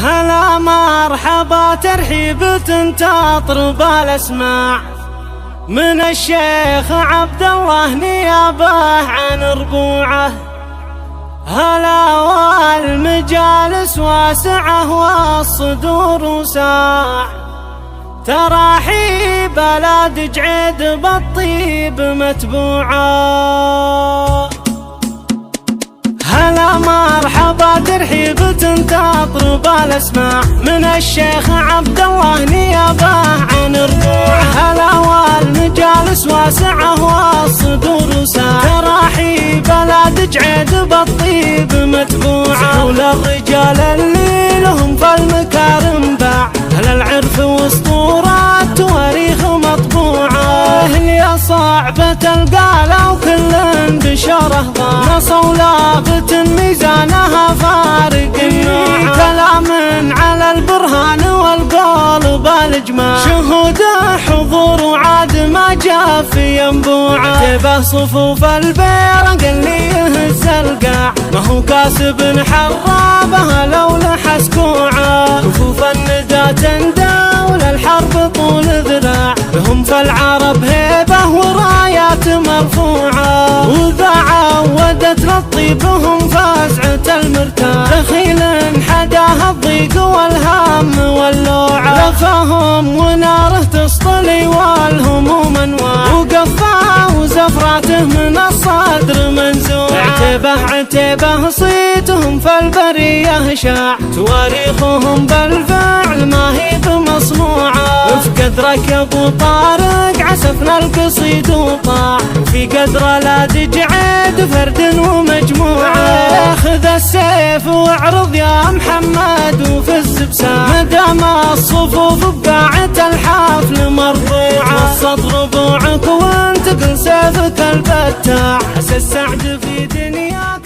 هلا مرحبا ترحيب تطرب الاسماع من الشيخ عبد الله نيابه عن ربوعه. هلا والمجالس واسعه والصدور وساع، تراحيب لا تجعد بالطيب متبوعه. هلا مرحبا ترحيب تطرب الاسماع من الشيخ عبد الله نيابه عن ربوعه. هلا والمجالس واسعه والصدور وساع، تراحيب لا تجعد بالطيب متبوعه. وللرجال اللي لهم في المكارم باع، اهل العرف واسطورات تواريخ مطبوعه. اللي صعبة القالة وكل بشره ضاع، نصوا لافت ميزانها فارق النوع. كلام على البرهان والقول بالجماع، شهود حضور وعاد ما جاء في ينبوعه. تبه صفوف البيرق اللي يهز القاع، ما هو كاسب حرابها لو لحس كوعه. كفوف الندى تنداول الحرب طول ذراع، لهم في العرب هيبة ورايات مرفوعة. وإذا عودت للطيب هم فازعة المرتاح، دخيل حداها الضيق والهام واللوعة. لفهم وناره تسطلي والهموم انواع، وقفاه وزفراته من الصدر منزوعة. عتيبه صيتهم في البرية شاع، تواريخهم بالفعل ما هي بمصنوعة. في قدرك يا ابو طارق عسفنا القصيد وطاع، وفي قدره لا تجعد فرد ومجموعة. خذ السيف واعرض يا محمد وفز بساع، مدام الصفوف بقاعة الحفل مربوعة. وسط ربوعك وانتقل سيفك البتاع، عسى السعد في دنياك